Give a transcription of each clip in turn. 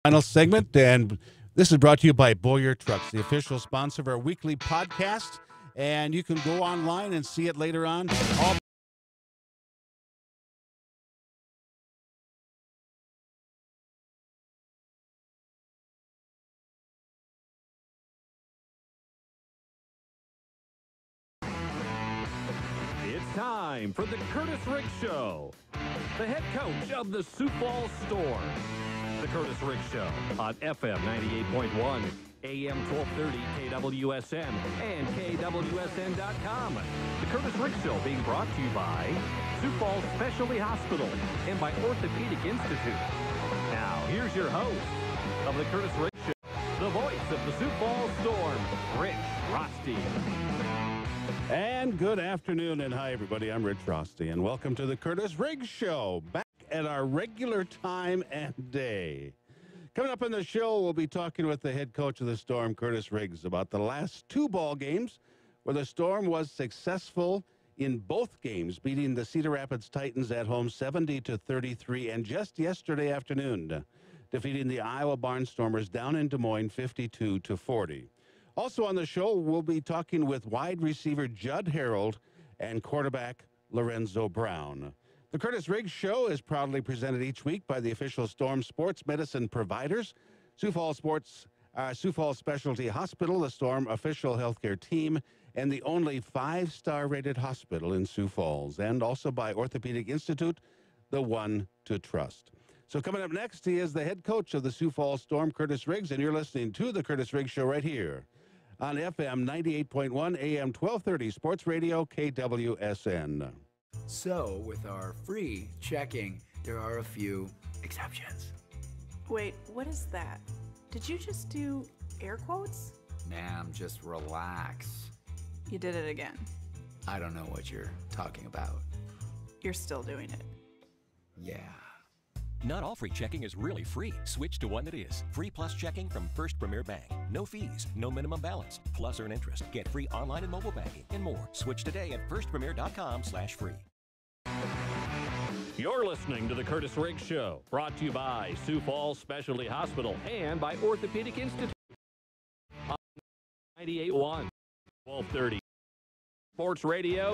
Final segment, and this is brought to you by Boyer Trucks, the official sponsor of our weekly podcast. And you can go online and see it later on. It's time for the Kurtiss Riggs Show. The head coach of the Sioux Falls Storm. The Kurtiss Riggs Show on FM 98.1, AM 1230, KWSN, and KWSN.com. The Kurtiss Riggs Show being brought to you by Sioux Falls Specialty Hospital and by Orthopedic Institute. Now, here's your host of the Kurtiss Riggs Show, the voice of the Sioux Falls Storm, Rich Rosty. And good afternoon, and hi, everybody. I'm Rich Rosty, and welcome to the Kurtiss Riggs Show, back at our regular time and day. Coming up on the show, we'll be talking with the head coach of the Storm, Kurtiss Riggs, about the last two ball games where the Storm was successful in both games, beating the Cedar Rapids Titans at home 70-33, and just yesterday afternoon, defeating the Iowa Barnstormers down in Des Moines 52-40. Also on the show, we'll be talking with wide receiver Judd Harold and quarterback Lorenzo Brown. The Kurtiss Riggs Show is proudly presented each week by the official Storm sports medicine providers, Sioux Falls Specialty Hospital, the Storm official healthcare team, and the only 5-star rated hospital in Sioux Falls, and also by Orthopedic Institute, the one to trust. So coming up next, he is the head coach of the Sioux Falls Storm, Kurtiss Riggs, and you're listening to the Kurtiss Riggs Show right here on FM 98.1, AM 1230, Sports Radio, KWSN. So, with our free checking, there are a few exceptions. Wait, what is that? Did you just do air quotes? Ma'am, just relax. You did it again. I don't know what you're talking about. You're still doing it. Yeah. Not all free checking is really free. Switch to one that is. Free Plus checking from First Premier Bank. No fees, no minimum balance, plus earn interest. Get free online and mobile banking and more. Switch today at firstpremier.com/free. You're listening to the Kurtiss Riggs Show, brought to you by Sioux Falls Specialty Hospital and by Orthopedic Institute. 98.1, 1230. Sports Radio,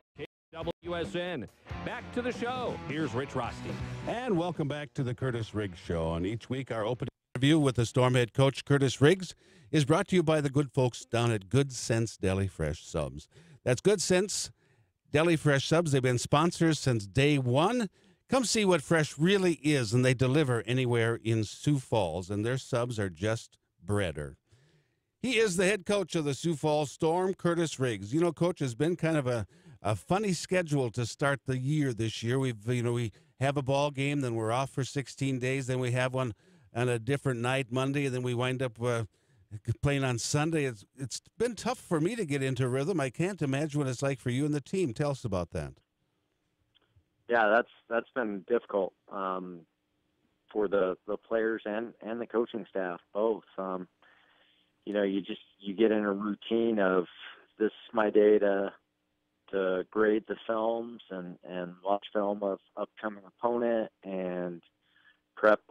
KWSN. Back to the show. Here's Rich Rosty. And welcome back to the Kurtiss Riggs Show. And each week, our opening interview with the Storm head coach, Kurtiss Riggs, is brought to you by the good folks down at Good Sense Deli Fresh Subs. That's Good Sense Deli Fresh Subs. They've been sponsors since day one. Come see what fresh really is, and they deliver anywhere in Sioux Falls, and their subs are just breader. He is the head coach of the Sioux Falls Storm, Kurtiss Riggs. You know, Coach, has been kind of a funny schedule to start the year this year. We have a ball game, then we're off for 16 days, then we have one on a different night, Monday, and then we wind up playing on Sunday. It's been tough for me to get into rhythm. I can't imagine what it's like for you and the team. Tell us about that. Yeah, that's been difficult for the players and the coaching staff both. You get in a routine of this is my day to grade the films and watch film of upcoming opponent and prep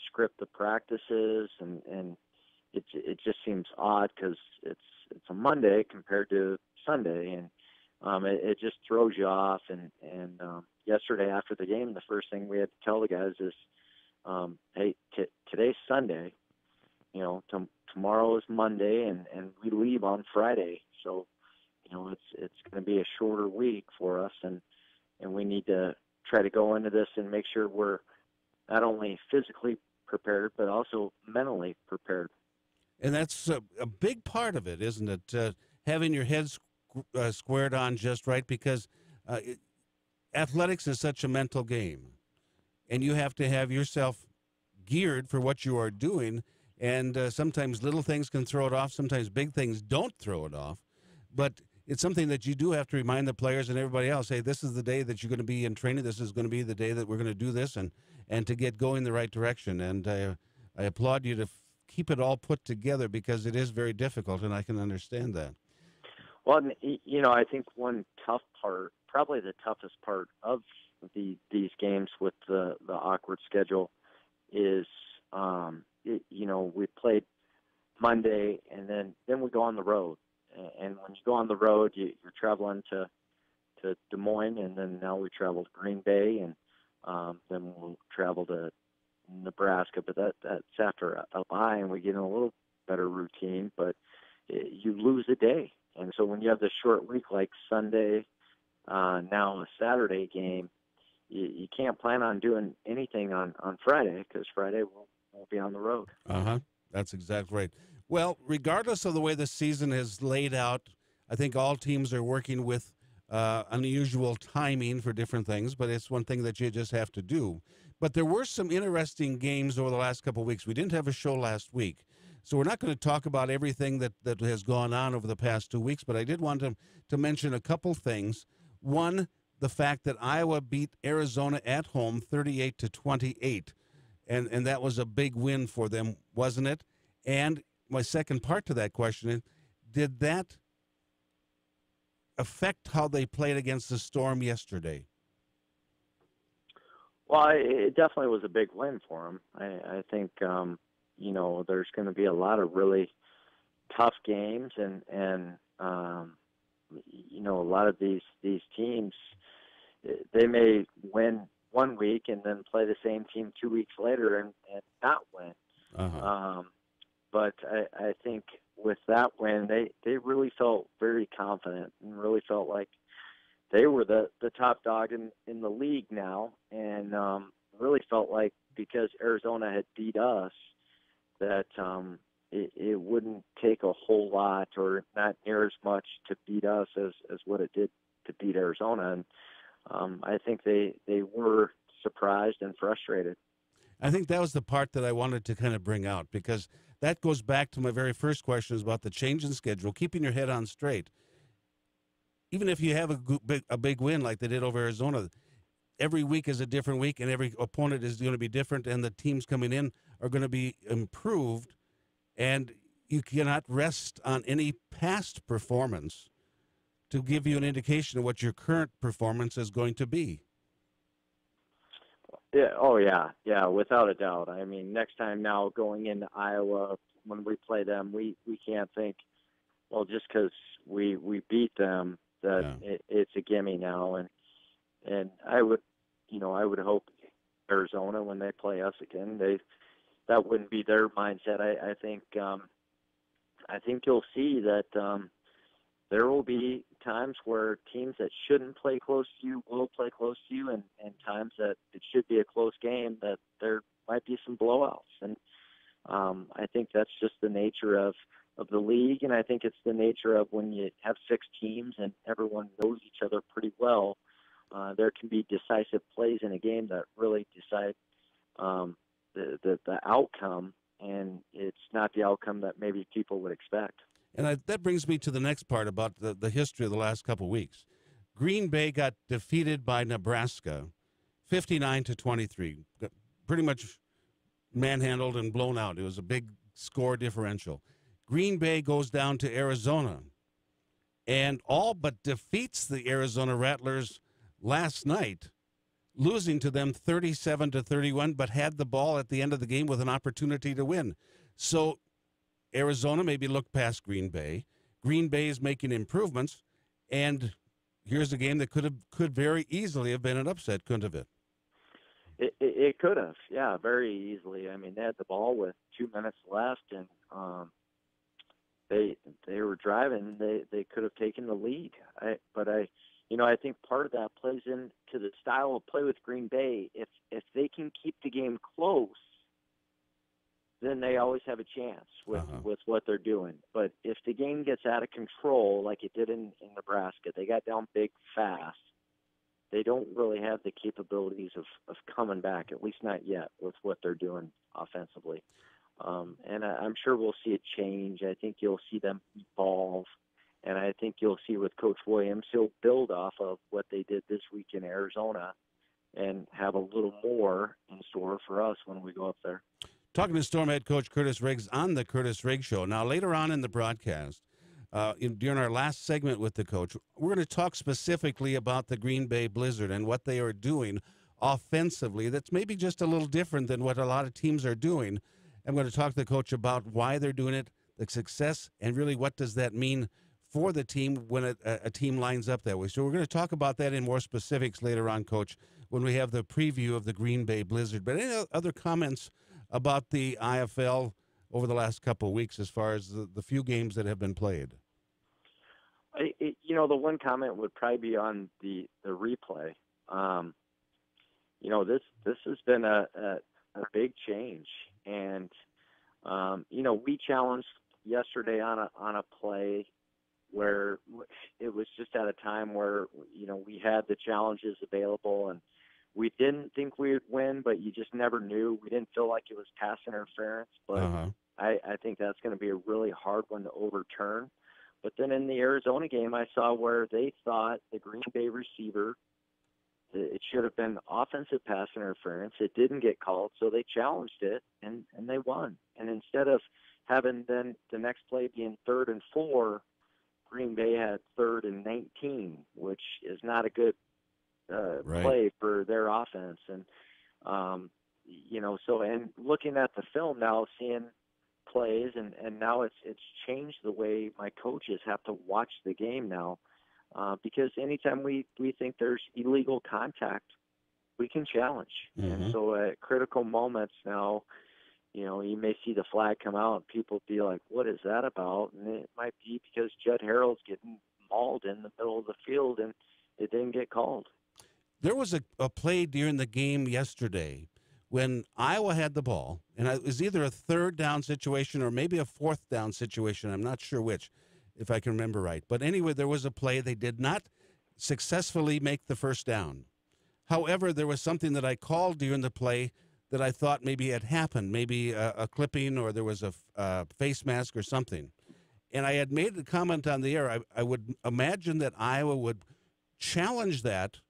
script the practices, and it just seems odd because it's a Monday compared to Sunday, and it just throws you off. And yesterday after the game, the first thing we had to tell the guys is, hey, today's Sunday, tomorrow is Monday, and we leave on Friday, so it's going to be a shorter week for us, and we need to try to go into this and make sure we're not only physically prepared but also mentally prepared. And that's a big part of it, isn't it? Having your head squared on just right, because athletics is such a mental game, and you have to have yourself geared for what you are doing. And sometimes little things can throw it off. Sometimes big things don't throw it off. But it's something that you do have to remind the players and everybody else, hey, this is the day that you're going to be in training. This is going to be the day that we're going to do this, and to get going the right direction. And I applaud you to keep it all put together, because it is very difficult, and I can understand that. Well, I think one tough part, probably the toughest part of these games with the awkward schedule is we played Monday, and then we go on the road. And when you go on the road, you're traveling to Des Moines, and then now we travel to Green Bay, and then we'll travel to Nebraska. But that's after a bye, and we get in a little better routine. But you lose a day, and so when you have this short week like Sunday, now a Saturday game, you can't plan on doing anything on Friday, because Friday we'll be on the road. That's exactly right. Well, regardless of the way the season is laid out, I think all teams are working with unusual timing for different things, but it's one thing that you just have to do. But there were some interesting games over the last couple of weeks. We didn't have a show last week, so we're not going to talk about everything that has gone on over the past 2 weeks, but I did want to mention a couple things. One, the fact that Iowa beat Arizona at home 38-28, and that was a big win for them, wasn't it? And my second part to that question is, did that affect how they played against the Storm yesterday? Well, it definitely was a big win for them. I think, there's going to be a lot of really tough games, and a lot of these teams, they may win 1 week and then play the same team 2 weeks later and not win. But I think with that win, they really felt very confident and really felt like they were the top dog in the league now, and really felt like because Arizona had beat us that it wouldn't take a whole lot or not near as much to beat us as what it did to beat Arizona. And I think they were surprised and frustrated. I think that was the part that I wanted to kind of bring out, because that goes back to my very first question is about the change in schedule, keeping your head on straight. Even if you have a big win like they did over Arizona, every week is a different week, and every opponent is going to be different, and the teams coming in are going to be improved, and you cannot rest on any past performance to give you an indication of what your current performance is going to be. Yeah. Oh, yeah, without a doubt. I mean, next time now going into Iowa, when we play them, we can't think, well, just because we beat them, that it's a gimme now. And I would hope Arizona, when they play us again, that wouldn't be their mindset. I think you'll see that there will be times where teams that shouldn't play close to you will play close to you, and times that it should be a close game that there might be some blowouts. And I think that's just the nature of the league, and I think it's the nature of when you have 6 teams and everyone knows each other pretty well. There can be decisive plays in a game that really decide the outcome, and it's not the outcome that maybe people would expect. And that brings me to the next part about the history of the last couple of weeks. Green Bay got defeated by Nebraska 59-23, got pretty much manhandled and blown out. It was a big score differential. Green Bay goes down to Arizona and all but defeats the Arizona Rattlers last night, losing to them 37-31, but had the ball at the end of the game with an opportunity to win. So Arizona maybe looked past Green Bay. Green Bay is making improvements, and here's a game that could very easily have been an upset, couldn't it? It could have, yeah, very easily. I mean, they had the ball with 2 minutes left, and they were driving. They could have taken the lead. I think part of that plays into the style of play with Green Bay. If they can keep the game close, then they always have a chance with what they're doing. But if the game gets out of control, like it did in Nebraska, they got down big fast, they don't really have the capabilities of coming back, at least not yet, with what they're doing offensively. And I'm sure we'll see a change. I think you'll see them evolve. And I think you'll see with Coach Williams, he'll build off of what they did this week in Arizona and have a little more in store for us when we go up there. Talking to Storm head coach Kurtiss Riggs on the Kurtiss Riggs Show. Now, later on in the broadcast, during our last segment with the coach, we're going to talk specifically about the Green Bay Blizzard and what they are doing offensively that's maybe just a little different than what a lot of teams are doing. I'm going to talk to the coach about why they're doing it, the success, and really what does that mean for the team when a team lines up that way. So we're going to talk about that in more specifics later on, Coach, when we have the preview of the Green Bay Blizzard. But any other comments about the IFL over the last couple of weeks as far as the few games that have been played? The one comment would probably be on the replay. This has been a big change, and we challenged yesterday on a play where it was just at a time where we had the challenges available, and we didn't think we would win, but you just never knew. We didn't feel like it was pass interference, but I think that's going to be a really hard one to overturn. But then in the Arizona game, I saw where they thought the Green Bay receiver, it should have been offensive pass interference. It didn't get called, so they challenged it, and they won. And instead of having then the next play being 3rd and 4, Green Bay had 3rd and 19, which is not a good play for their offense. And, and looking at the film now, seeing plays, and now it's changed the way my coaches have to watch the game now, because anytime we think there's illegal contact, we can challenge. And so at critical moments now, you may see the flag come out and people be like, what is that about? And it might be because Judd Harrell's getting mauled in the middle of the field and it didn't get called. There was a play during the game yesterday when Iowa had the ball, and it was either a 3rd down situation or maybe a 4th down situation. I'm not sure which, if I can remember right. But anyway, there was a play. They did not successfully make the 1st down. However, there was something that I called during the play that I thought maybe had happened, maybe a clipping or there was a face mask or something. And I had made a comment on the air. I would imagine that Iowa would challenge that,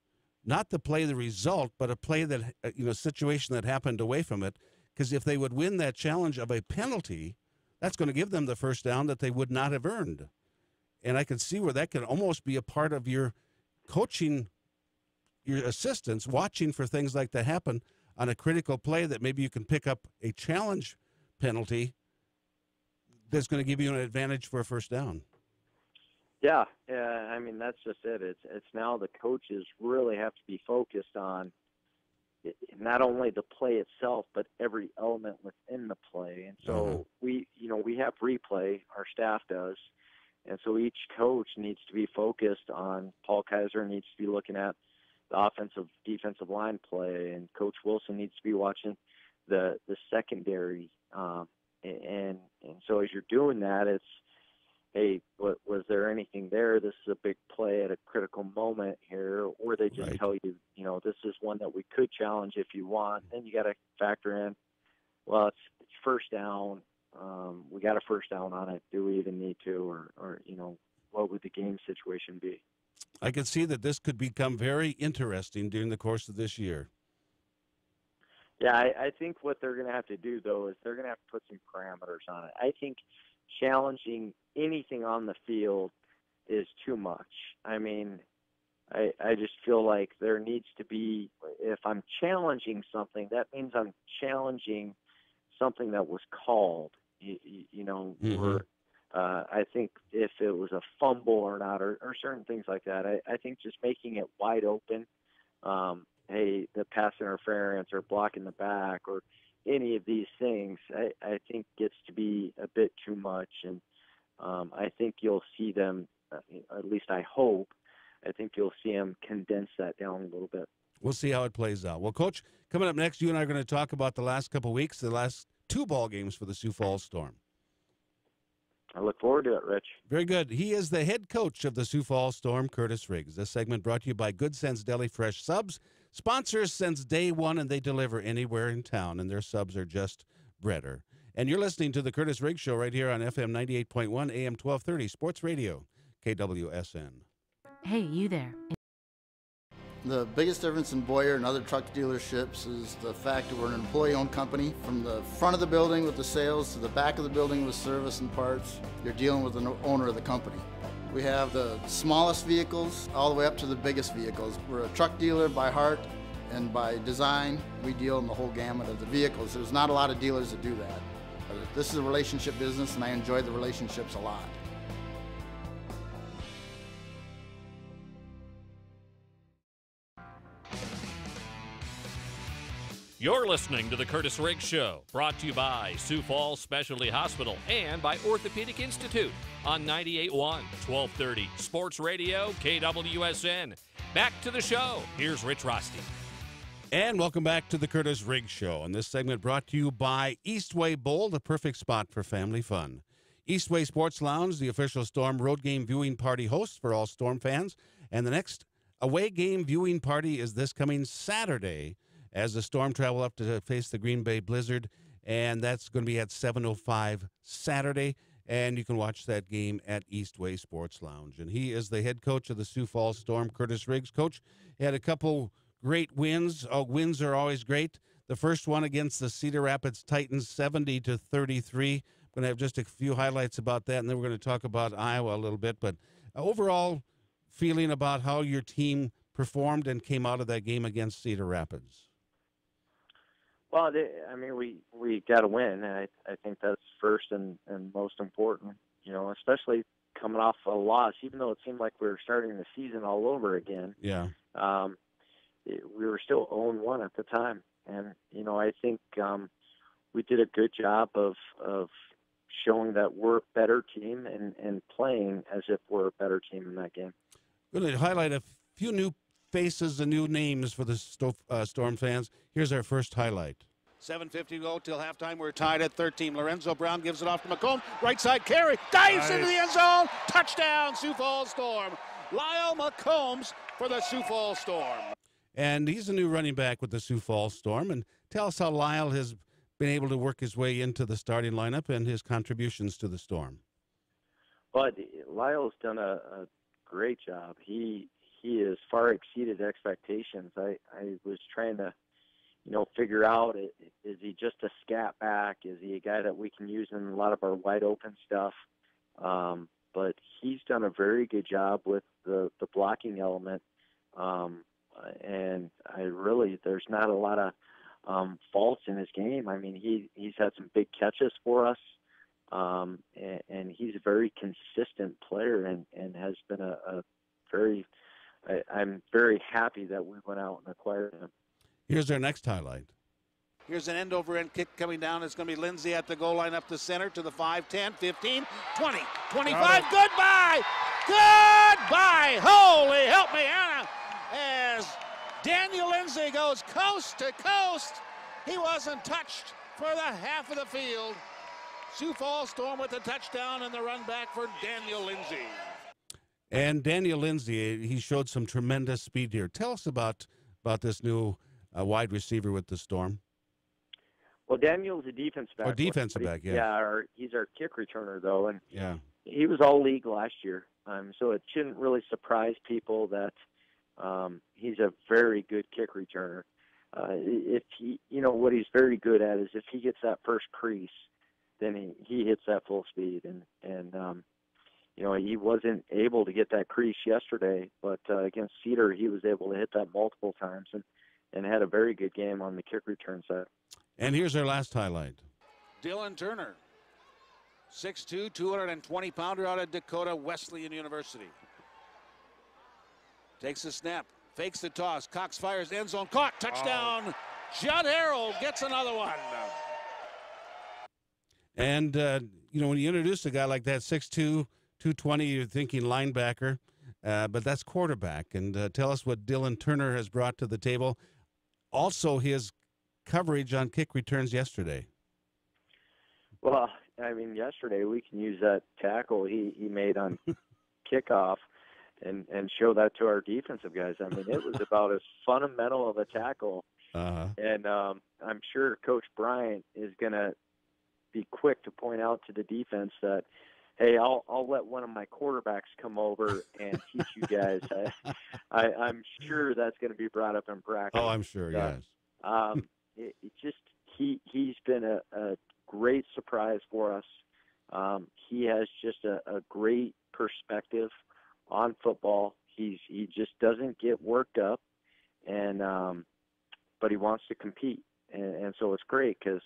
not to play the result, but a play that, situation that happened away from it. Because if they would win that challenge of a penalty, that's going to give them the 1st down that they would not have earned. And I can see where that can almost be a part of your coaching, your assistants watching for things like that happen on a critical play, that maybe you can pick up a challenge penalty that's going to give you an advantage for a 1st down. Yeah, I mean, that's just it. It's now the coaches really have to be focused on not only the play itself, but every element within the play. And so we have replay, our staff does, and so each coach needs to be focused on. Paul Kaiser needs to be looking at the offensive, defensive line play, and Coach Wilson needs to be watching the secondary. And so as you're doing that, it's, hey, was there anything there? This is a big play at a critical moment here. Or they just tell you, this is one that we could challenge if you want. Then you got to factor in, well, it's 1st down. We got a 1st down on it. Do we even need to? Or what would the game situation be? I can see that this could become very interesting during the course of this year. Yeah, I think what they're going to have to do, though, is they're going to have to put some parameters on it. I think challenging anything on the field is too much. I mean, I just feel like there needs to be, if I'm challenging something, that means I'm challenging something that was called, or I think if it was a fumble or not, or certain things like that. I think just making it wide open, hey, the pass interference or blocking the back or any of these things, I think gets to be a bit too much. And I think you'll see them, at least I hope, I think you'll see them condense that down a little bit. We'll see how it plays out. Well, Coach, coming up next, you and I are going to talk about the last couple of weeks, the last 2 ball games for the Sioux Falls Storm. I look forward to it, Rich. Very good. He is the head coach of the Sioux Falls Storm, Kurtiss Riggs. This segment brought to you by Good Sense Deli Fresh Subs. Sponsors since day one, and they deliver anywhere in town, and their subs are just breader. And you're listening to the Kurtiss Riggs Show right here on FM 98.1, AM 1230, Sports Radio, KWSN. Hey, you there. The biggest difference in Boyer and other truck dealerships is the fact that we're an employee-owned company. From the front of the building with the sales to the back of the building with service and parts, you're dealing with the owner of the company. We have the smallest vehicles all the way up to the biggest vehicles. We're a truck dealer by heart and by design. We deal in the whole gamut of the vehicles. There's not a lot of dealers that do that. This is a relationship business, and I enjoy the relationships a lot. You're listening to The Kurtiss Riggs Show, brought to you by Sioux Falls Specialty Hospital and by Orthopedic Institute on 98.1, 1230, Sports Radio, KWSN. Back to the show. Here's Rich Rosty. And welcome back to the Kurtiss Riggs Show. And this segment brought to you by Eastway Bowl, the perfect spot for family fun. Eastway Sports Lounge, the official Storm road game viewing party host for all Storm fans. And the next away game viewing party is this coming Saturday as the Storm travel up to face the Green Bay Blizzard. And that's going to be at 7:05 Saturday. And you can watch that game at Eastway Sports Lounge. And he is the head coach of the Sioux Falls Storm, Kurtiss Riggs. Coach, he had a couple great wins. Wins are always great. The first one against the Cedar Rapids Titans, 70-33. I'm going to have just a few highlights about that, and then we're going to talk about Iowa a little bit. But overall feeling about how your team performed and came out of that game against Cedar Rapids. Well, we got to win. I think that's first and most important, especially coming off a loss, even though it seemed like we were starting the season all over again. Yeah. We were still 0-1 at the time. And, I think we did a good job of showing that we're a better team and playing as if we're a better team in that game. Going to highlight a few new faces and new names for the Storm fans. Here's our first highlight. 7:50 to go till halftime. We're tied at 13. Lorenzo Brown gives it off to McComb. Right side carry. Dives into the end zone. Touchdown, Sioux Falls Storm. Lyle McCombs for the Sioux Falls Storm. And he's a new running back with the Sioux Falls Storm. And tell us how Lyle has been able to work his way into the starting lineup and his contributions to the Storm. But Lyle's done a great job. He has far exceeded expectations. I was trying to, figure out, is he just a scat back? Is he a guy that we can use in a lot of our wide open stuff? But he's done a very good job with the blocking element. And there's not a lot of faults in his game. I mean, he's had some big catches for us. And he's a very consistent player and has been I'm very happy that we went out and acquired him. Here's our next highlight. Here's an end-over-end kick coming down. It's going to be Lindsay at the goal line up the center to the 5, 10, 15, 20, 25. Goodbye! Goodbye! Holy help me, Anna! As Daniel Lindsay goes coast to coast, he wasn't touched for the half of the field. Sioux Falls Storm with the touchdown and the run back for Daniel Lindsay. And Daniel Lindsay, he showed some tremendous speed here. Tell us about this new wide receiver with the Storm. Well, Daniel's a defensive back. Or defensive back, yeah. Yeah, he's our kick returner, though. And yeah, he was all league last year. So it shouldn't really surprise people that he's a very good kick returner. If he, what he's very good at is if he gets that first crease, then he hits that full speed. And he wasn't able to get that crease yesterday, but against Cedar, he was able to hit that multiple times and had a very good game on the kick return side. And here's our last highlight. Dylan Turner, 6'2", 220-pounder out of Dakota Wesleyan University. Takes the snap, fakes the toss, Cox fires, end zone, caught, touchdown. Judd Harrell gets another one. And, when you introduce a guy like that, 6'2", 220, you're thinking linebacker, but that's quarterback. And tell us what Dylan Turner has brought to the table. Also, his coverage on kick returns yesterday. Well, yesterday we can use that tackle he made on kickoff and show that to our defensive guys. It was about as fundamental of a tackle. Uh-huh. And I'm sure Coach Bryant is going to be quick to point out to the defense that, hey, I'll let one of my quarterbacks come over and teach you guys. I'm sure that's going to be brought up in practice. Oh, I'm sure, yes. He's been a great surprise for us. He has just a great perspective on football. He just doesn't get worked up, but he wants to compete, and so it's great because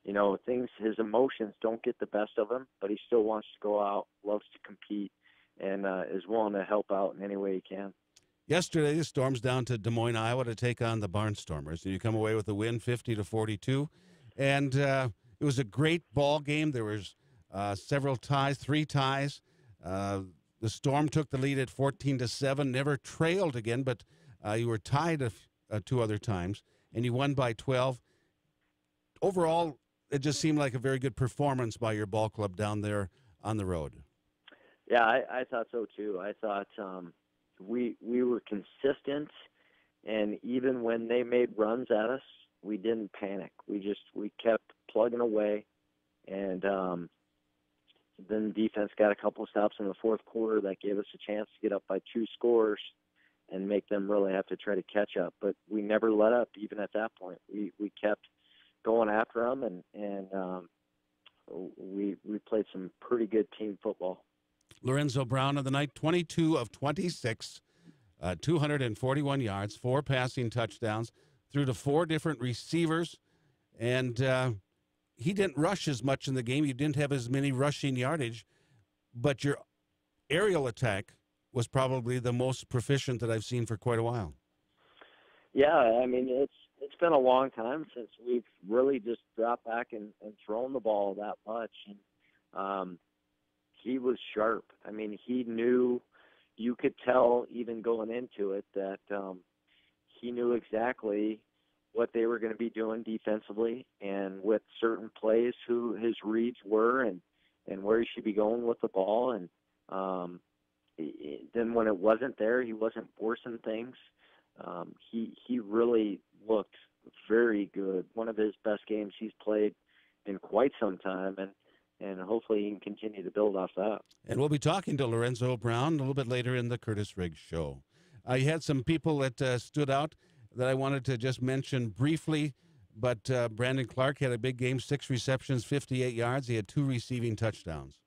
his emotions don't get the best of him, but he still wants to go out, loves to compete, and is willing to help out in any way he can. Yesterday, the Storm's down to Des Moines, Iowa to take on the Barnstormers, and you come away with a win, 50-42. And it was a great ball game. There was several ties, 3 ties. The Storm took the lead at 14-7, never trailed again, but you were tied 2 other times, and you won by 12. Overall, it just seemed like a very good performance by your ball club down there on the road. Yeah, I thought so too. I thought we were consistent, and even when they made runs at us, we didn't panic. We kept plugging away, and then defense got a couple of stops in the fourth quarter that gave us a chance to get up by 2 scores and make them really have to try to catch up. But we never let up even at that point. We kept going after them, and we played some pretty good team football. Lorenzo Brown of the night, 22 of 26, 241 yards, 4 passing touchdowns, threw to 4 different receivers, and he didn't rush as much in the game. You didn't have as many rushing yardage, but your aerial attack was probably the most proficient that I've seen for quite a while. Yeah, I mean, it's been a long time since we've really just dropped back and thrown the ball that much. And he was sharp. I mean, he knew, you could tell even going into it that he knew exactly what they were going to be doing defensively and with certain plays, who his reads were and where he should be going with the ball. And then when it wasn't there, he wasn't forcing things. He really looked very good. One of his best games he's played in quite some time, and hopefully he can continue to build off that. And we'll be talking to Lorenzo Brown a little bit later in the Kurtiss Riggs Show. You had some people that stood out that I wanted to just mention briefly, but Brandon Clark had a big game, 6 receptions, 58 yards. He had 2 receiving touchdowns.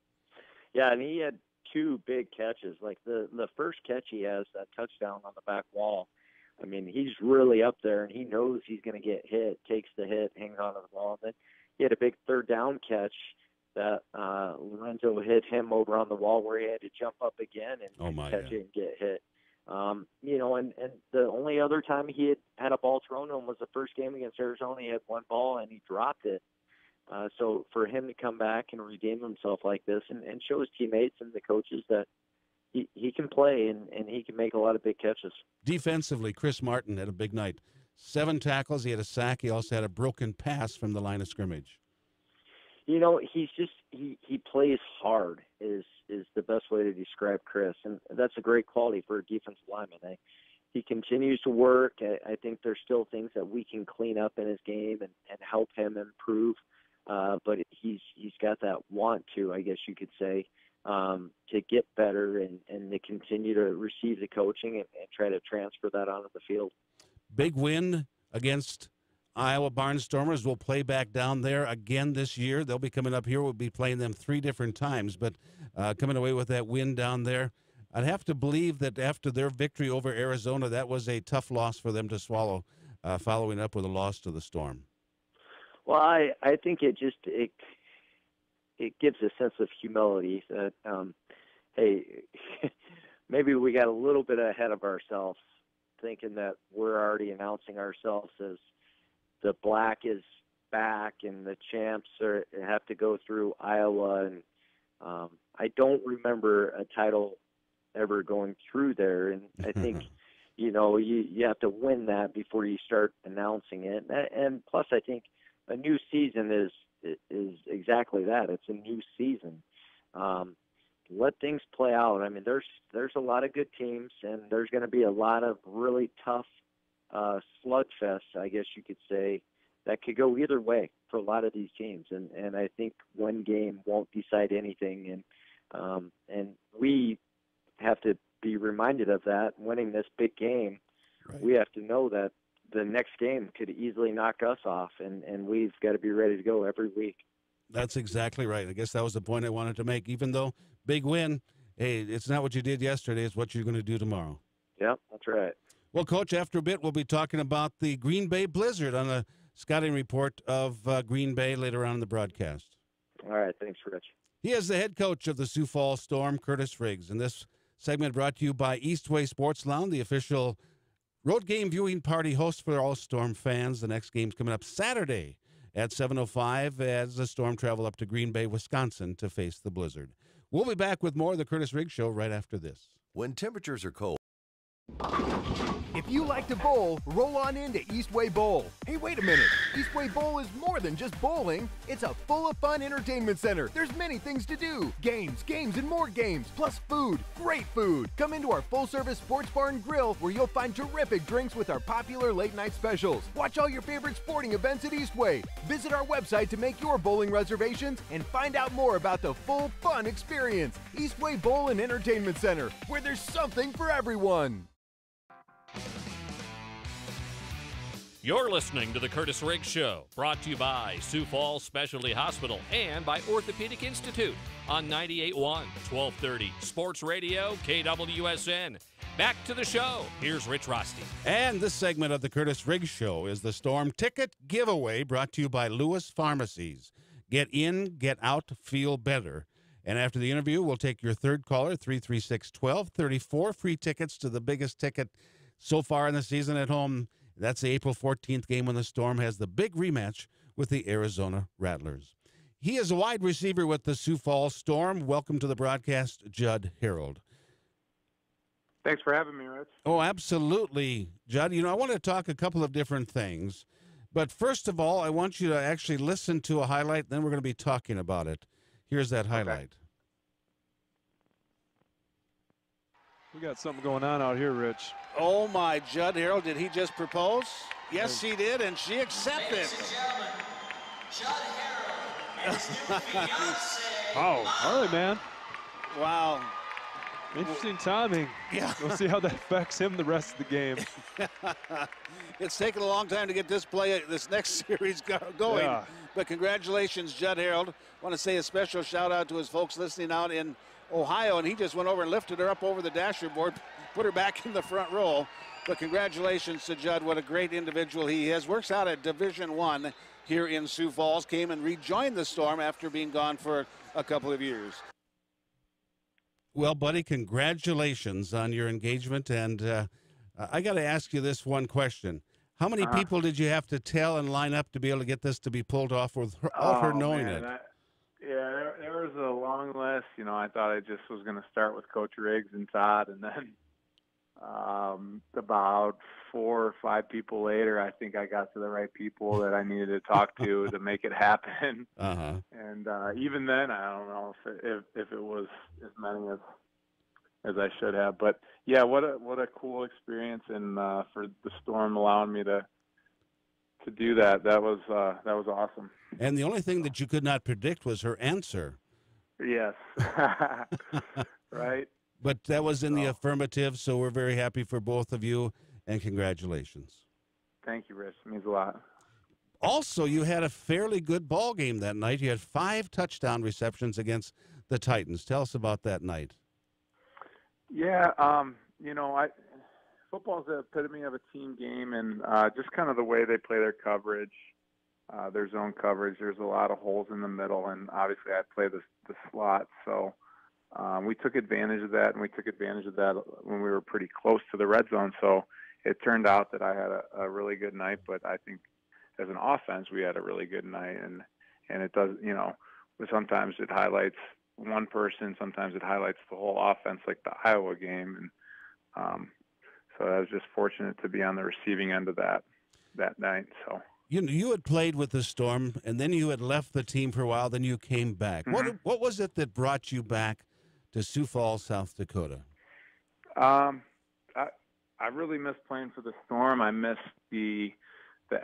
Yeah, and he had 2 big catches. Like the first catch he has, that touchdown on the back wall, I mean, he's really up there, and he knows he's going to get hit, takes the hit, hangs on to the ball. And then he had a big 3rd down catch that Lorenzo hit him over on the wall where he had to jump up again and catch it and get hit. And the only other time he had a ball thrown to him was the first game against Arizona. He had 1 ball, and he dropped it. So for him to come back and redeem himself like this and show his teammates and the coaches that he can play and he can make a lot of big catches. Defensively, Chris Martin had a big night. 7 tackles. He had a sack. He also had a broken pass from the line of scrimmage. He plays hard is the best way to describe Chris, and that's a great quality for a defensive lineman. He continues to work. I think there's still things that we can clean up in his game and help him improve, but he's got that want to, I guess you could say, to get better and to continue to receive the coaching and try to transfer that onto the field. Big win against Iowa Barnstormers. Will play back down there again this year. They'll be coming up here. We'll be playing them 3 different times, but coming away with that win down there. I'd have to believe that after their victory over Arizona, that was a tough loss for them to swallow, following up with a loss to the Storm. Well, I think it gives a sense of humility that, hey, maybe we got a little bit ahead of ourselves, thinking that we're already announcing ourselves as the black is back and the champs have to go through Iowa. And I don't remember a title ever going through there. And I think, you have to win that before you start announcing it. And plus, I think a new season is exactly that. It's a new season. Let things play out. I mean, there's a lot of good teams, and there's going to be a lot of really tough slugfests, I guess you could say, that could go either way for a lot of these teams. And I think one game won't decide anything. And we have to be reminded of that. Winning this big game, right. We have to know that the next game could easily knock us off, and we've got to be ready to go every week. That's exactly right. I guess that was the point I wanted to make. Even though big win, hey, it's not what you did yesterday, it's what you're going to do tomorrow. Yeah, that's right. Well, Coach, after a bit, we'll be talking about the Green Bay Blizzard on a scouting report of Green Bay later on in the broadcast. All right. Thanks, Rich. He is the head coach of the Sioux Falls Storm, Kurtiss Riggs. And this segment brought to you by Eastway Sports Lounge, the official road game viewing party host for all Storm fans. The next game's coming up Saturday at 7:05 as the Storm travel up to Green Bay, Wisconsin to face the Blizzard. We'll be back with more of the Kurtiss Riggs Show right after this. When temperatures are cold. If you like to bowl, roll on into Eastway Bowl. Hey, wait a minute. Eastway Bowl is more than just bowling. It's a full of fun entertainment center. There's many things to do. Games, and more games, plus food, great food. Come into our full-service sports bar and grill where you'll find terrific drinks with our popular late-night specials. Watch all your favorite sporting events at Eastway. Visit our website to make your bowling reservations and find out more about the full fun experience. Eastway Bowl and Entertainment Center, where there's something for everyone. You're listening to the Kurtiss Riggs Show, brought to you by Sioux Falls Specialty Hospital and by Orthopedic Institute on 98.1, 1230 Sports Radio, KWSN. Back to the show. Here's Rich Rosty. And this segment of the Kurtiss Riggs Show is the Storm Ticket Giveaway brought to you by Lewis Pharmacies. Get in, get out, feel better. And after the interview, we'll take your third caller, 336-1234. Free tickets to the biggest ticket so far in the season at home. That's the April 14th game when the Storm has the big rematch with the Arizona Rattlers. He is a wide receiver with the Sioux Falls Storm. Welcome to the broadcast, Judd Harold. Thanks for having me, Rich. Oh, absolutely, Judd. You know, I want to talk a couple of different things. But first of all, I want you to actually listen to a highlight, then we're going to be talking about it. Here's that highlight. Okay. We got something going on out here, Rich. Oh, my, Judd Harold, did he just propose? Yes, he did, and she accepted. Ladies and gentlemen, Judd Harold and his new fiancée. Oh, all right, man. Wow. Interesting timing. Yeah. We'll see how that affects him the rest of the game. It's taken a long time to get this next series going. Yeah. But congratulations, Judd Harold. I want to say a special shout out to his folks listening out in Ohio, and he just went over and lifted her up over the dasher board, put her back in the front row. But congratulations to Judd. What a great individual he is. Works out at Division I here in Sioux Falls. Came and rejoined the Storm after being gone for a couple of years. Well, buddy, congratulations on your engagement. And I got to ask you this one question. How many people did you have to tell and line up to be able to get this to be pulled off without her knowing it? There was a long list. You know, I thought I just was going to start with Coach Riggs and Todd, and then about 4 or 5 people later, I think I got to the right people that I needed to talk to make it happen. Uh-huh. And even then, I don't know if it was as many as I should have. But yeah, what a cool experience, and for the Storm allowing me to do that was awesome. And the only thing that you could not predict was her answer. Yes. Right. But that was in the affirmative, so we're very happy for both of you, and congratulations. Thank you, Rich. It means a lot. Also, you had a fairly good ball game that night. You had 5 touchdown receptions against the Titans. Tell us about that night. Yeah, you know, football's the epitome of a team game, and just kind of the way they play their coverage, their zone coverage. There's a lot of holes in the middle, and obviously I play the slot, so we took advantage of that, and we took advantage of that when we were pretty close to the red zone. So it turned out that I had a really good night, but I think as an offense we had a really good night, and it does, you know, sometimes it highlights one person, sometimes it highlights the whole offense, like the Iowa game, and so I was just fortunate to be on the receiving end of that night. So you had played with the Storm, and then you had left the team for a while. Then you came back. Mm-hmm. What was it that brought you back to Sioux Falls, South Dakota? I really missed playing for the Storm. I missed the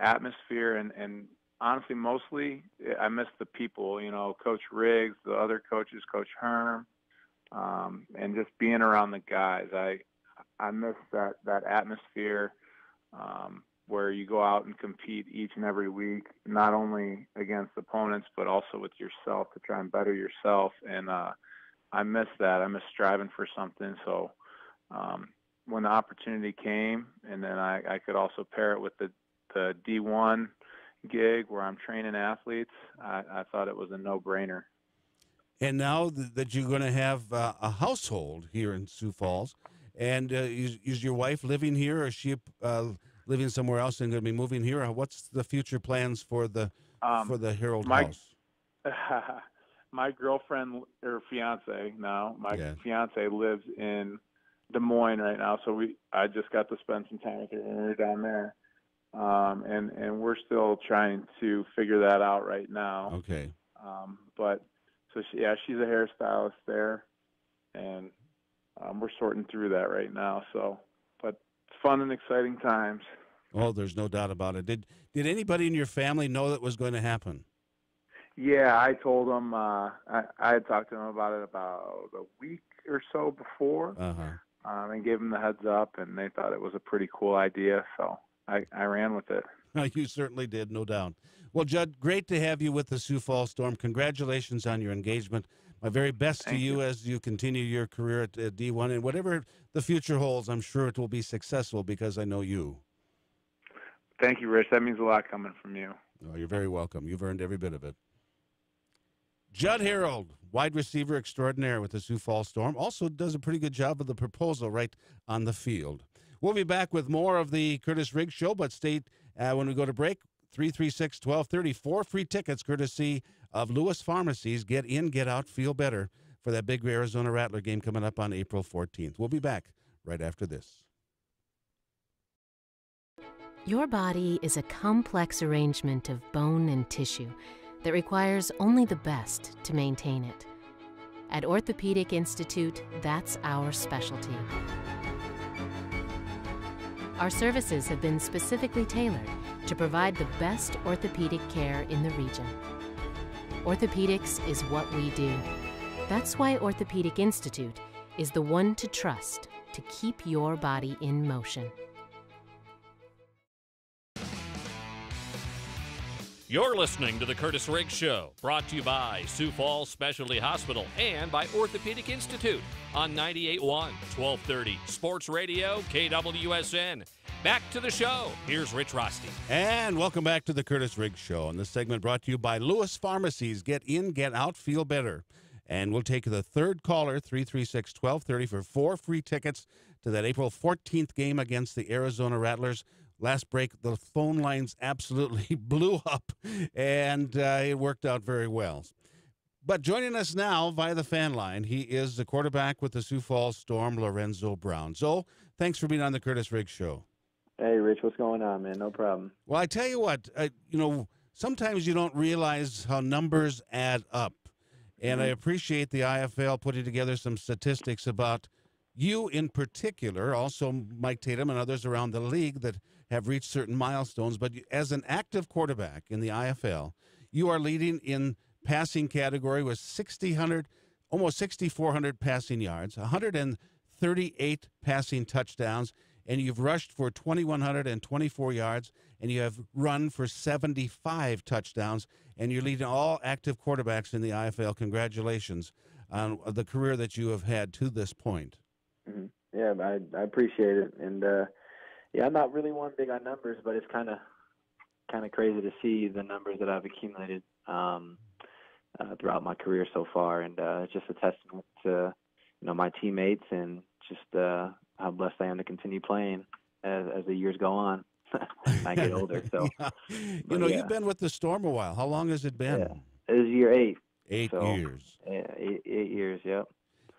atmosphere, and honestly, mostly I missed the people. You know, Coach Riggs, the other coaches, Coach Herm, and just being around the guys. I miss that atmosphere where you go out and compete each and every week, not only against opponents, but also with yourself to try and better yourself. And I miss that. I miss striving for something. So when the opportunity came, and then I could also pair it with the D1, gig where I'm training athletes, I thought it was a no-brainer. And now that you're going to have a household here in Sioux Falls, and is your wife living here, or is she living somewhere else and going to be moving here? Or what's the future plans for the Herald house? My girlfriend or fiance now, fiance lives in Des Moines right now, so I just got to spend some time with her when we were down there, and we're still trying to figure that out right now. Okay. But so she's a hairstylist there, and we're sorting through that right now. So, but fun and exciting times. Oh, there's no doubt about it. Did anybody in your family know that was going to happen? Yeah, I told them. I had talked to them about it about a week or so before, and gave them the heads up, and they thought it was a pretty cool idea. So I ran with it. You certainly did, no doubt. Well, Judd, great to have you with the Sioux Falls Storm. Congratulations on your engagement. My very best to you as you continue your career at D1. And whatever the future holds, I'm sure it will be successful because I know you. Thank you, Rich. That means a lot coming from you. Oh, you're very welcome. You've earned every bit of it. Judd Harold, wide receiver extraordinaire with the Sioux Falls Storm, also does a pretty good job of the proposal right on the field. We'll be back with more of the Kurtiss Riggs Show, but stay when we go to break. 336-1230, 4 free tickets courtesy of Lewis Pharmacies. Get in, get out, feel better for that big Arizona Rattler game coming up on April 14th. We'll be back right after this. Your body is a complex arrangement of bone and tissue that requires only the best to maintain it. At Orthopedic Institute, that's our specialty. Our services have been specifically tailored to provide the best orthopedic care in the region. Orthopedics is what we do. That's why Orthopedic Institute is the one to trust to keep your body in motion. You're listening to the Kurtiss Riggs Show, brought to you by Sioux Falls Specialty Hospital and by Orthopedic Institute on 98.1, 1230 Sports Radio, KWSN. Back to the show. Here's Rich Rosty. And welcome back to the Kurtiss Riggs Show. And this segment brought to you by Lewis Pharmacies. Get in, get out, feel better. And we'll take the third caller, 336-1230, for 4 free tickets to that April 14th game against the Arizona Rattlers. Last break, the phone lines absolutely blew up, and it worked out very well. But joining us now via the fan line, he is the quarterback with the Sioux Falls Storm, Lorenzo Brown. So, thanks for being on the Kurtiss Riggs Show. Hey, Rich, what's going on, man? No problem. Well, I tell you what, sometimes you don't realize how numbers add up. And I appreciate the IFL putting together some statistics about you in particular, also Mike Tatum and others around the league that have reached certain milestones. But as an active quarterback in the IFL, you are leading in passing category with almost 6,400 passing yards, 138 passing touchdowns, and you've rushed for 2,124 yards, and you have run for 75 touchdowns, and you're leading all active quarterbacks in the IFL. Congratulations on the career that you have had to this point. Mm-hmm. Yeah, I appreciate it, and I'm not really one big on numbers, but it's kind of crazy to see the numbers that I've accumulated throughout my career so far, and it's just a testament to my teammates and just how blessed I am to continue playing as the years go on. I get older, so you've been with the Storm a while. How long has it been? Yeah. It was year 8. 8 years. Yeah, 8 years. Yep.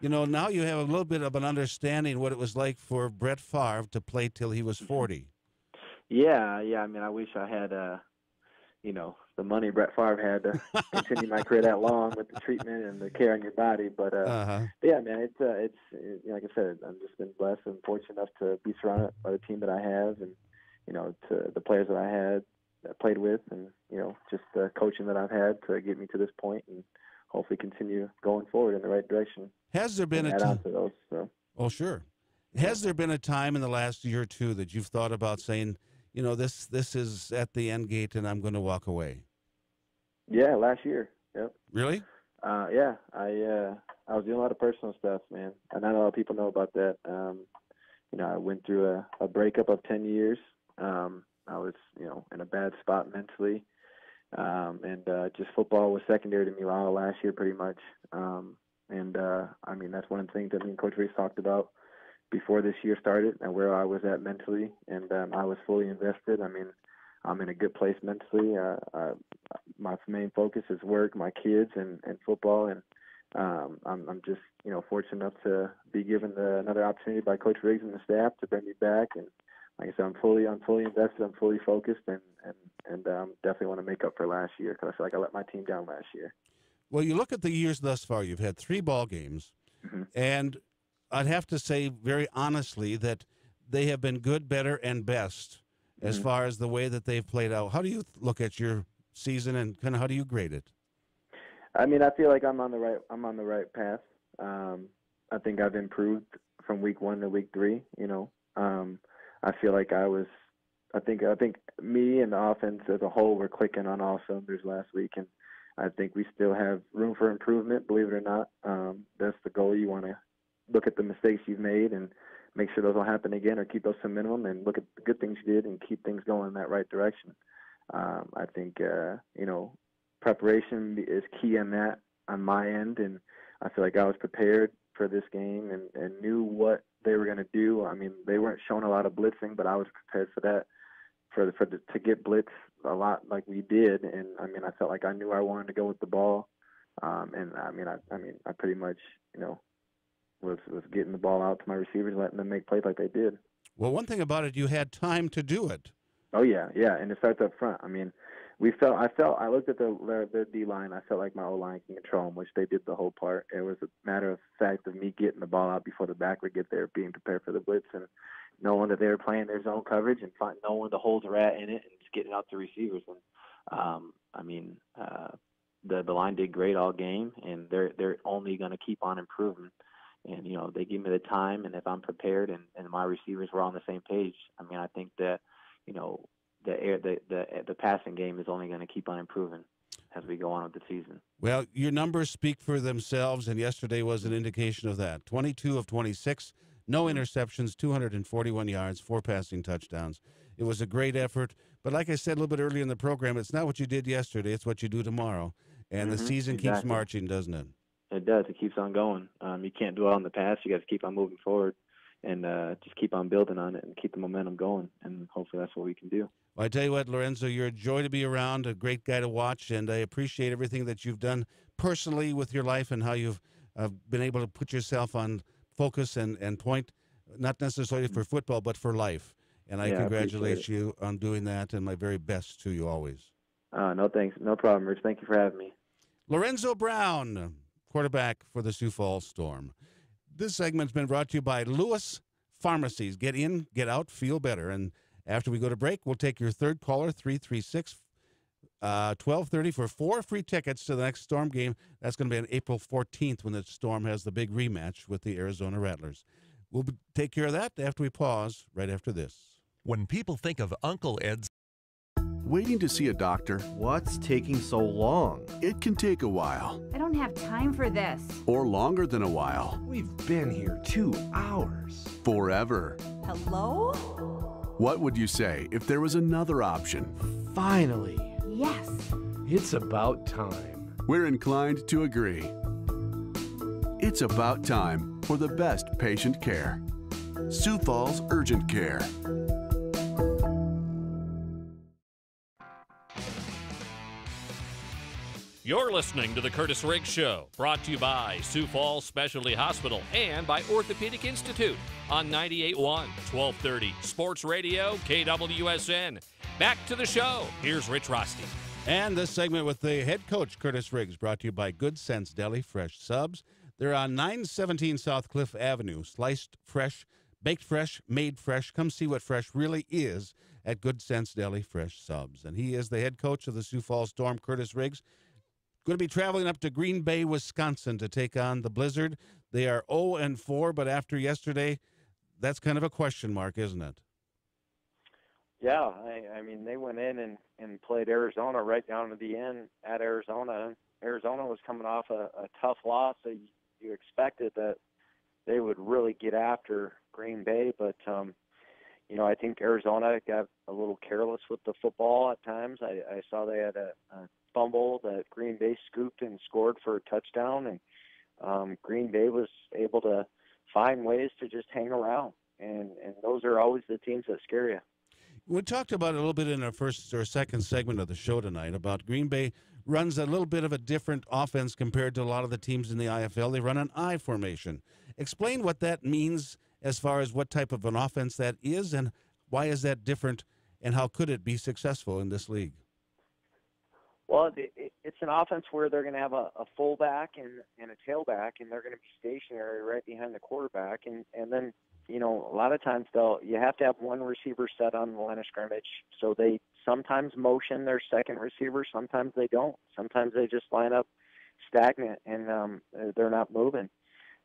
Now you have a little bit of an understanding what it was like for Brett Favre to play till he was 40. Yeah. I mean, I wish I had, the money Brett Favre had to continue my career that long with the treatment and the care on your body. But yeah, man, it's like I said, I've just been blessed and fortunate enough to be surrounded by the team that I have, and to the players that I played with, and just the coaching that I've had to get me to this point, and hopefully continue going forward in the right direction. Has there been a time? Oh, sure. Has there been a time in the last year or two that you've thought about saying, this is at the end gate and I'm going to walk away? Yeah, last year. Yep. Really? Yeah. I was doing a lot of personal stuff, man. And not a lot of people know about that. I went through a breakup of 10 years. I was, in a bad spot mentally. Just football was secondary to me all last year, pretty much. I mean, that's one of the things that me and Coach Riggs talked about before this year started, and where I was at mentally, and I was fully invested. I mean, I'm in a good place mentally. My main focus is work, my kids, and football, and I'm just fortunate enough to be given another opportunity by Coach Riggs and the staff to bring me back. And like I said, I'm fully invested, I'm fully focused, and definitely want to make up for last year, because I feel like I let my team down last year. Well, you look at the years thus far. You've had 3 ball games, and I'd have to say very honestly that they have been good, better, and best as far as the way that they've played out. How do you look at your season, and kind of how do you grade it? I mean, I feel like I'm on the right path. I think I've improved from week 1 to week 3. I feel like I think me and the offense as a whole were clicking on all cylinders last week, and I think we still have room for improvement, believe it or not. That's the goal. You want to look at the mistakes you've made and make sure those don't happen again, or keep those to a minimum, and look at the good things you did and keep things going in that right direction. I think, preparation is key on that on my end, and I feel like I was prepared for this game and knew what they were going to do. I mean, they weren't showing a lot of blitzing, but I was prepared for that, to get blitz a lot like we did. And I mean, I felt like I knew I wanted to go with the ball, and I pretty much was getting the ball out to my receivers, letting them make plays like they did. Well, one thing about it, you had time to do it. Oh yeah, and it starts up front. I mean, I looked at their D line. I felt like my O line can control them, which they did the whole part. It was a matter of fact of me getting the ball out before the back would get there, being prepared for the blitz, and knowing that they were playing their zone coverage, and knowing the holes are at in it, and just getting out to receivers. And the line did great all game, and they're only going to keep on improving. And they give me the time, and if I'm prepared, and my receivers were on the same page, I mean, I think that the passing game is only going to keep on improving as we go on with the season. Well, your numbers speak for themselves, and yesterday was an indication of that. 22 of 26, no interceptions, 241 yards, 4 passing touchdowns. It was a great effort. But like I said a little bit earlier in the program, it's not what you did yesterday, it's what you do tomorrow. And the season keeps marching, doesn't it? It does. It keeps on going. You can't dwell on the past. You got to keep on moving forward, and just keep on building on it and keep the momentum going. And hopefully that's what we can do. Well, I tell you what, Lorenzo, you're a joy to be around, a great guy to watch, and I appreciate everything that you've done personally with your life and how you've been able to put yourself on focus and point, not necessarily for football, but for life. And I congratulate you on doing that, and my very best to you always. No, thanks. No problem, Rich. Thank you for having me. Lorenzo Brown, quarterback for the Sioux Falls Storm. This segment's been brought to you by Lewis Pharmacies. Get in, get out, feel better. And after we go to break, we'll take your third caller, 336-1230, for 4 free tickets to the next Storm game. That's going to be on April 14th when the Storm has the big rematch with the Arizona Rattlers. We'll take care of that after we pause, right after this. When people think of Uncle Ed's... Waiting to see a doctor? What's taking so long? It can take a while. I don't have time for this. Or longer than a while. We've been here 2 hours. Forever. Hello? What would you say if there was another option? Finally. Yes. It's about time. We're inclined to agree. It's about time for the best patient care. Sioux Falls Urgent Care. You're listening to The Kurtiss Riggs Show, brought to you by Sioux Falls Specialty Hospital and by Orthopedic Institute on 98.1, 1230, Sports Radio, KWSN. Back to the show. Here's Rich Rosty. And this segment with the head coach, Kurtiss Riggs, brought to you by Good Sense Deli Fresh Subs. They're on 917 South Cliff Avenue. Sliced fresh, baked fresh, made fresh. Come see what fresh really is at Good Sense Deli Fresh Subs. And he is the head coach of the Sioux Falls Storm, Kurtiss Riggs. Going to be traveling up to Green Bay, Wisconsin to take on the Blizzard. They are 0-4, but after yesterday, that's kind of a question mark, isn't it? Yeah, I mean, they went in and played Arizona right down to the end at Arizona. Arizona was coming off a tough loss, so you expected that they would really get after Green Bay, but I think Arizona got a little careless with the football at times. I saw they had a fumble that Green Bay scooped and scored for a touchdown, and Green Bay was able to find ways to just hang around. And those are always the teams that scare you. We talked about it a little bit in our first or second segment of the show tonight about Green Bay runs a little bit of a different offense compared to a lot of the teams in the IFL. They run an I formation. Explain what that means as far as what type of an offense that is, and why is that different, and how could it be successful in this league? Well, it's an offense where they're going to have a fullback and a tailback, and they're going to be stationary right behind the quarterback. And then, a lot of times you have to have one receiver set on the line of scrimmage. So they sometimes motion their second receiver. Sometimes they don't. Sometimes they just line up stagnant and they're not moving.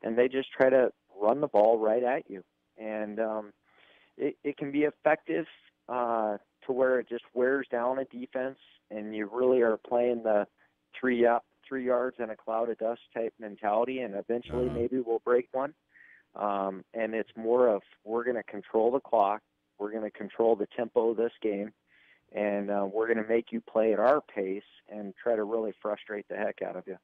And they just try to run the ball right at you. And it can be effective to where it just wears down a defense, and you really are playing the 3 yards and a cloud of dust type mentality, and eventually maybe we'll break one. And it's more of, we're going to control the clock, we're going to control the tempo of this game, and we're going to make you play at our pace and try to really frustrate the heck out of you.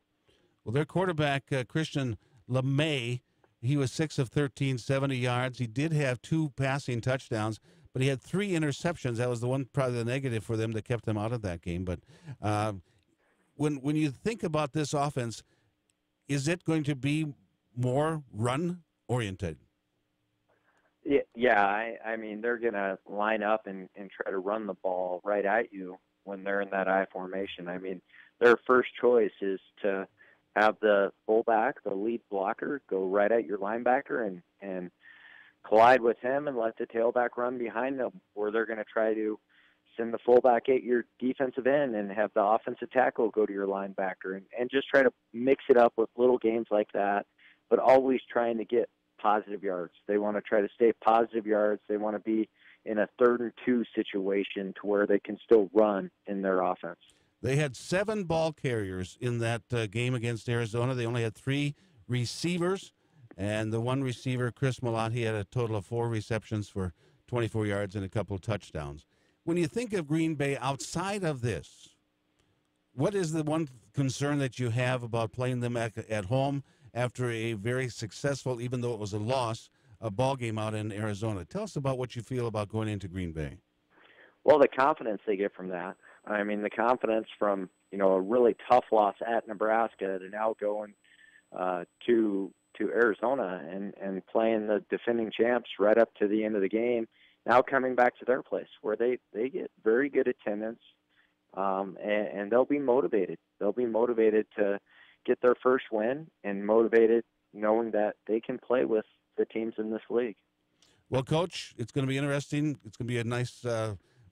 Well, their quarterback, Christian LeMay, he was 6 of 13, 70 yards. He did have 2 passing touchdowns, but he had 3 interceptions. That was the one, probably the negative for them that kept them out of that game. But when you think about this offense, is it going to be more run-oriented? Yeah, I mean, they're going to line up and try to run the ball right at you when they're in that I formation. I mean, their first choice is to have the fullback, the lead blocker, go right at your linebacker and collide with him and let the tailback run behind them, or they're going to try to send the fullback at your defensive end and have the offensive tackle go to your linebacker, and just try to mix it up with little games like that, but always trying to get positive yards. They want to try to stay positive yards. They want to be in a 3rd and 2 situation to where they can still run in their offense. They had 7 ball carriers in that game against Arizona. They only had 3 receivers, and the one receiver, Chris Malott, he had a total of 4 receptions for 24 yards and a couple of touchdowns. When you think of Green Bay outside of this, what is the one concern that you have about playing them at home after a very successful, even though it was a loss, a ball game out in Arizona? Tell us about what you feel about going into Green Bay. Well, the confidence they get from that. I mean, the confidence from, a really tough loss at Nebraska to now going to Arizona and playing the defending champs right up to the end of the game, now coming back to their place where they get very good attendance, and they'll be motivated. They'll be motivated to get their first win and motivated knowing that they can play with the teams in this league. Well, Coach, it's going to be interesting. It's going to be a nice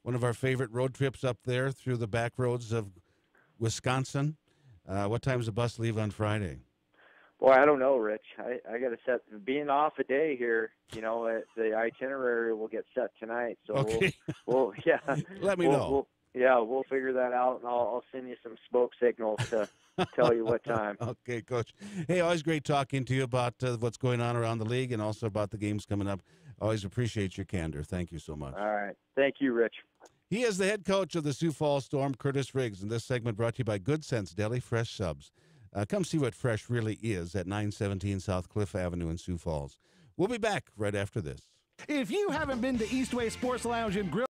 one of our favorite road trips up there through the back roads of Wisconsin. What time does the bus leave on Friday? Boy, I don't know, Rich. I got to set, being off a day here, the itinerary will get set tonight. So okay. we'll yeah. Let me know. We'll figure that out, and I'll send you some smoke signals to tell you what time. Okay, Coach. Hey, always great talking to you about what's going on around the league and also about the games coming up. Always appreciate your candor. Thank you so much. All right. Thank you, Rich. He is the head coach of the Sioux Falls Storm, Kurtiss Riggs, and this segment brought to you by Good Sense Deli Fresh Subs. Come see what fresh really is at 917 South Cliff Avenue in Sioux Falls. We'll be back right after this. If you haven't been to Eastway Sports Lounge and Grill,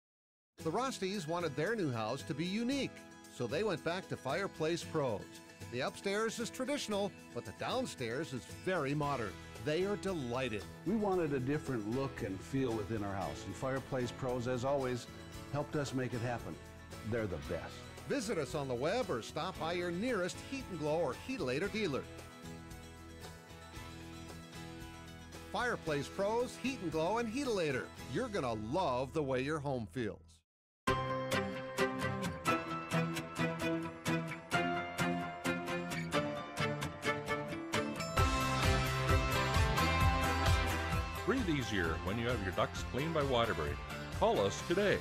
the Rosties wanted their new house to be unique, so they went back to Fireplace Pros. The upstairs is traditional, but the downstairs is very modern. They are delighted. We wanted a different look and feel within our house, and Fireplace Pros, as always, helped us make it happen. They're the best. Visit us on the web or stop by your nearest Heat & Glow or Heatilator dealer. Fireplace Pros, Heat & Glow, and Heatilator. You're going to love the way your home feels. Breathe easier when you have your ducts cleaned by Waterbury. Call us today.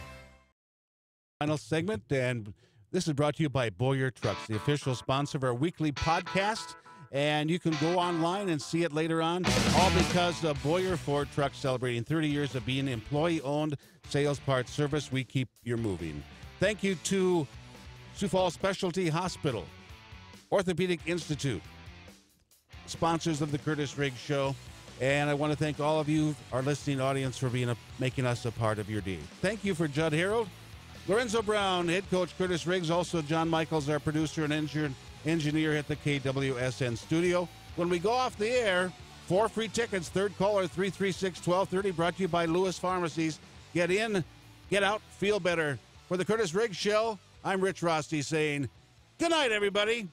Final segment, and this is brought to you by Boyer Trucks, the official sponsor of our weekly podcast. And you can go online and see it later on, all because of Boyer Ford Truck celebrating 30 years of being employee-owned sales parts service. We keep you moving. Thank you to Sioux Falls Specialty Hospital, Orthopedic Institute, sponsors of the Kurtiss Riggs Show. And I want to thank all of you, our listening audience, for making us a part of your day. Thank you for Judd Harold, Lorenzo Brown, head coach Kurtiss Riggs, also John Michaels, our producer and engineer at the KWSN studio. When we go off the air, 4 free tickets, third caller 336-1230, brought to you by Lewis Pharmacies. Get in, get out, feel better. For the Kurtiss Riggs Show, I'm Rich Rosty saying good night, everybody.